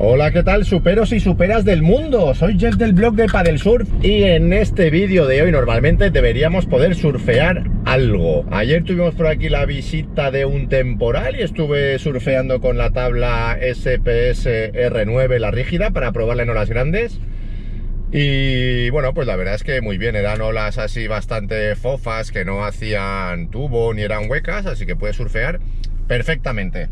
Hola, ¿qué tal, superos y superas del mundo? Soy Jeff del blog de Padel Surf y en este vídeo de hoy normalmente deberíamos poder surfear algo. Ayer tuvimos por aquí la visita de un temporal y estuve surfeando con la tabla SPS R9, la rígida, para probarla en olas grandes. Y bueno, pues la verdad es que muy bien, eran olas así bastante fofas, que no hacían tubo ni eran huecas, así que puedes surfear perfectamente.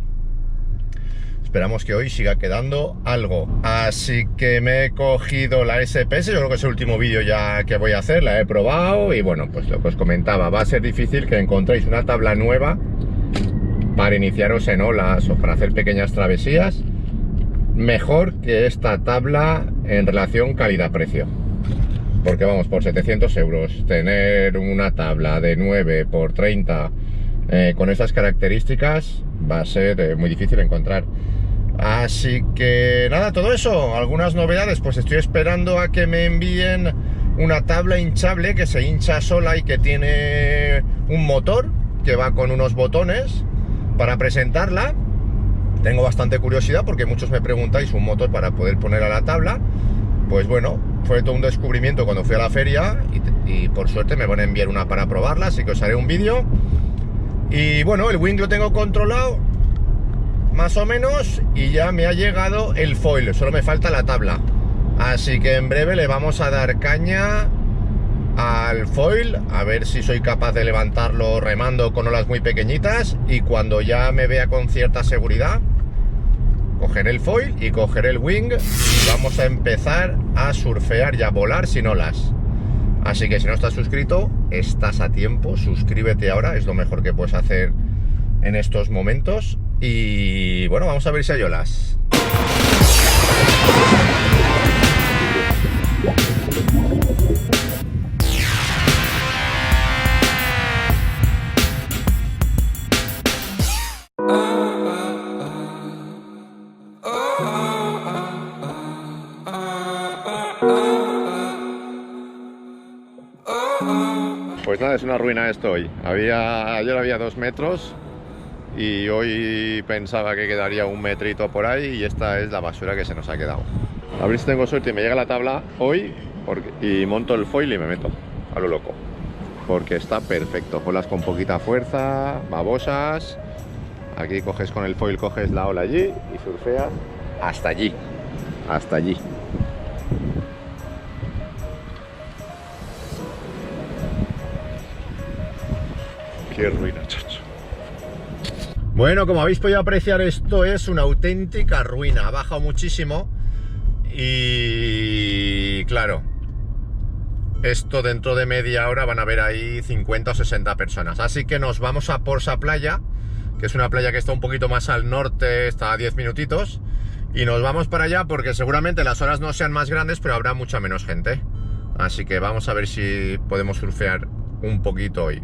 Esperamos que hoy siga quedando algo. Así que me he cogido la SPS, yo creo que es el último vídeo ya que voy a hacer, la he probado y bueno, pues lo que os comentaba, va a ser difícil que encontréis una tabla nueva para iniciaros en olas o para hacer pequeñas travesías mejor que esta tabla en relación calidad-precio. Porque vamos, por 700 euros tener una tabla de 9 por 30 con esas características va a ser muy difícil encontrar. Así que nada, todo eso, algunas novedades, pues estoy esperando a que me envíen una tabla hinchable que se hincha sola y que tiene un motor que va con unos botones para presentarla. Tengo bastante curiosidad porque muchos me preguntáis un motor para poder poner a la tabla. Pues bueno, fue todo un descubrimiento cuando fui a la feria y por suerte me van a enviar una para probarla, así que os haré un vídeo. Y bueno, el wing lo tengo controlado más o menos y ya me ha llegado el foil, solo me falta la tabla. Así que en breve le vamos a dar caña al foil, a ver si soy capaz de levantarlo remando con olas muy pequeñitas, y cuando ya me vea con cierta seguridad, cogeré el foil y cogeré el wing y vamos a empezar a surfear y a volar sin olas. Así que si no estás suscrito, estás a tiempo, suscríbete ahora, es lo mejor que puedes hacer en estos momentos. Y bueno, vamos a ver si hay olas. Pues nada, es una ruina esto hoy. Ayer había 2 metros y hoy pensaba que quedaría un metrito por ahí y esta es la basura que se nos ha quedado. A ver si tengo suerte y me llega la tabla hoy y monto el foil y me meto a lo loco. Porque está perfecto, olas con poquita fuerza, babosas. Aquí coges con el foil, coges la ola allí y surfeas hasta allí. Hasta allí. Qué ruina, chacho. Bueno, como habéis podido apreciar, esto es una auténtica ruina. Ha bajado muchísimo y claro, esto dentro de media hora van a ver ahí 50 o 60 personas. Así que nos vamos a Porsa Playa, que es una playa que está un poquito más al norte, está a 10 minutitos. Y nos vamos para allá porque seguramente las horas no sean más grandes, pero habrá mucha menos gente. Así que vamos a ver si podemos surfear un poquito hoy.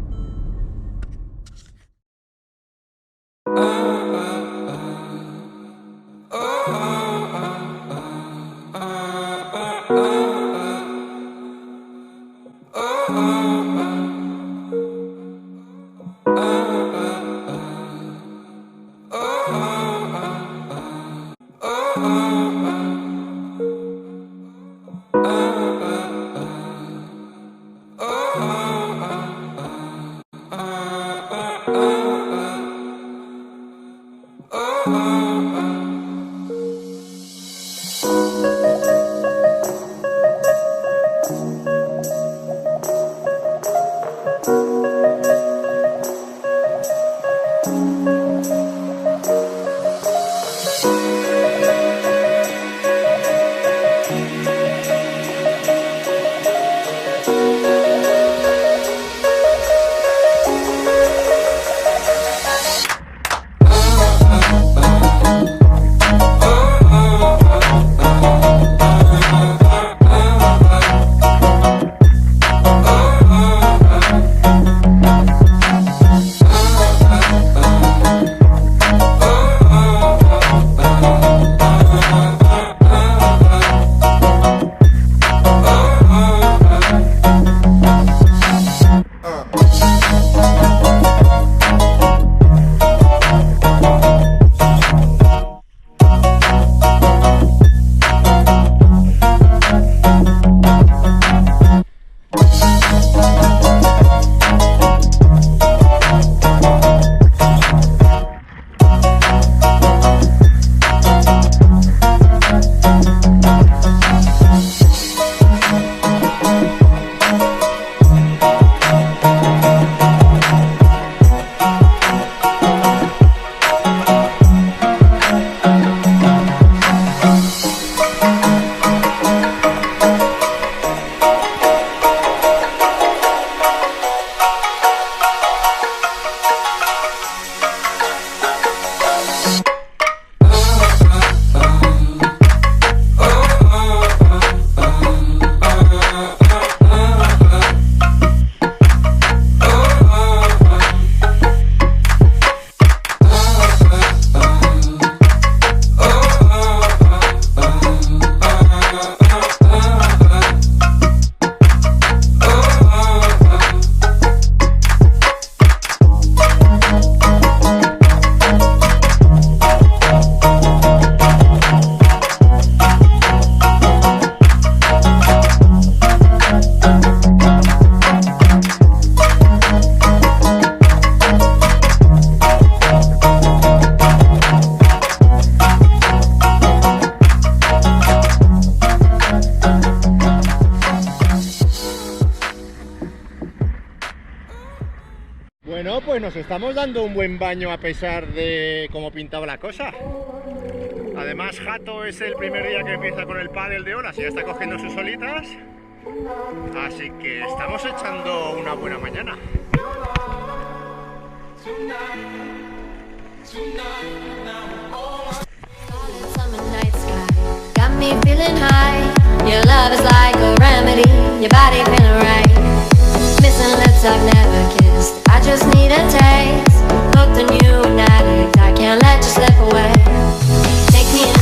pues nos estamos dando un buen baño a pesar de cómo pintaba la cosa. Además, Jato es el primer día que empieza con el pádel de olas y ya está cogiendo sus olitas. Así que estamos echando una buena mañana. Summer night sky got me feeling high. Your love is like a remedy, your body feeling right. Missing lips I've never kissed, I just need a taste. Hooked on you, an addict, I can't let you slip away. Take me in,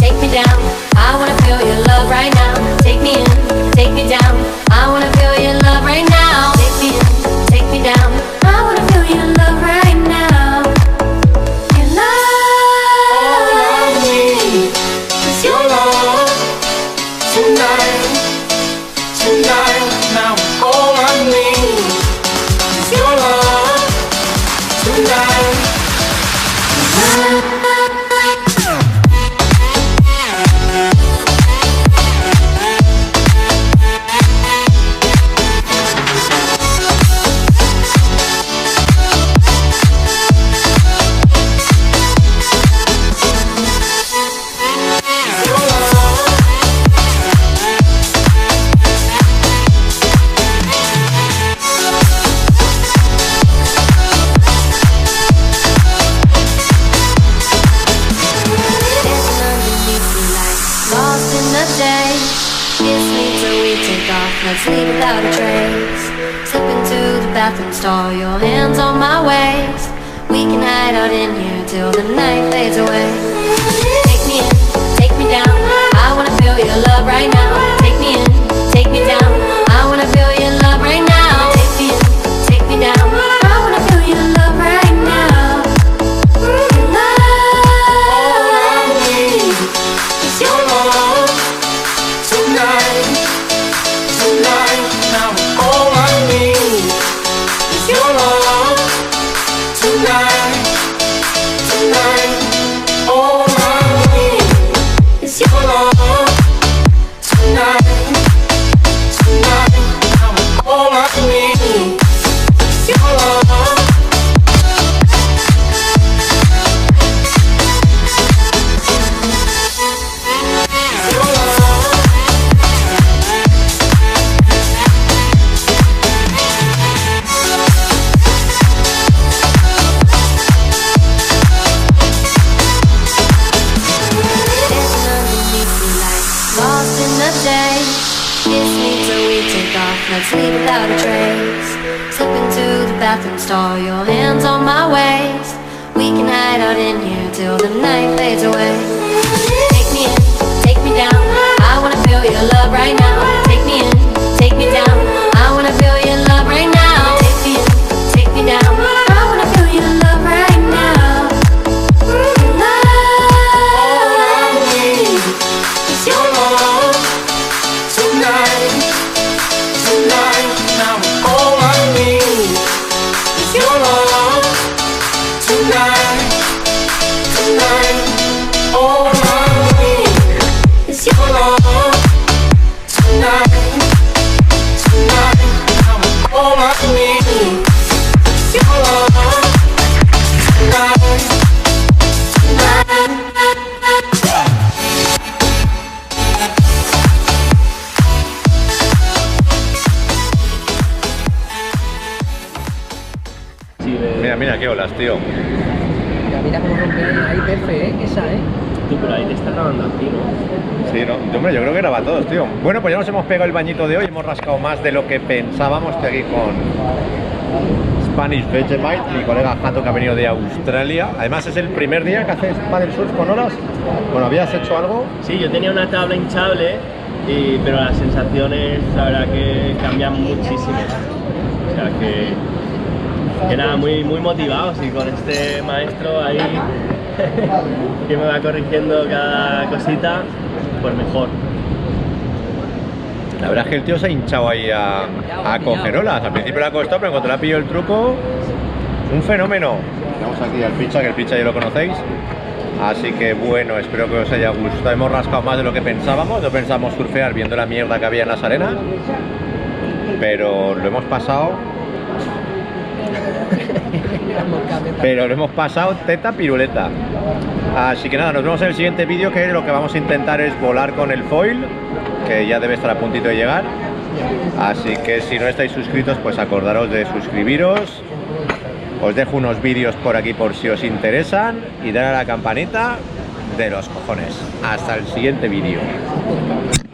take me down, I wanna feel your love right now. Take me in, take me down, I wanna feel your love right now. Take me in, take me down, I wanna feel your love right now. Your love, it's your love. Tonight, tonight, now all I need is your love. Tonight, let's leave without a trace. Slip into the bathroom stall, your hands on my waist. We can hide out in here till the night fades away. Take me in, take me down, I wanna feel your love right now. Take me in, take me down, I wanna feel your love right now. Take me in, take me down, I wanna feel your love right now. Your love, it's your love. Tonight, tonight, now all I need is your love. Tonight, tonight, all I need is your love. Tonight, tonight, now all I need is your love. Your love. Let's leave without a trace. Slip into the bathroom stall, your hands on my waist. We can hide out in here till the night fades away. Take me in, take me down, I wanna feel your love right now. Take me in, take me down, I wanna feel your love right now. Take me in, take me down, I wanna feel your love right now. Your love, it's your love. Tonight, tonight, now all I need is your love. Tonight, tonight, all I need is your love. Tonight, tonight, now all I need is your love. Tonight, tonight. Mira, mira qué olas, tío. Mira cómo rompe ahí perfecto, esa, Tú, pero ahí te está grabando a ti, ¿no? Sí, no, hombre, yo creo que graba a todos, tío. Bueno, pues ya nos hemos pegado el bañito de hoy, hemos rascado más de lo que pensábamos. Estoy aquí con Spanish Vegemite, mi colega Jato, que ha venido de Australia. Además es el primer día que haces paddle surf con olas. Bueno, ¿habías hecho algo? Sí, yo tenía una tabla hinchable, pero las sensaciones, la verdad que cambian muchísimo. O sea que nada, muy motivados, y con este maestro ahí que me va corrigiendo cada cosita, pues mejor. La verdad es que el tío se ha hinchado ahí a coger olas. Al principio le ha costado, pero cuando le ha pillado el truco, un fenómeno. Tenemos aquí al Picha, que el Picha ya lo conocéis. Así que bueno, espero que os haya gustado. Hemos rascado más de lo que pensábamos. No pensábamos surfear viendo la mierda que había en las arenas, pero lo hemos pasado Pero lo hemos pasado teta piruleta. Así que nada, nos vemos en el siguiente vídeo, que lo que vamos a intentar es volar con el foil, que ya debe estar a puntito de llegar. Así que si no estáis suscritos, pues acordaros de suscribiros. Os dejo unos vídeos por aquí por si os interesan y dar a la campanita de los cojones. Hasta el siguiente vídeo.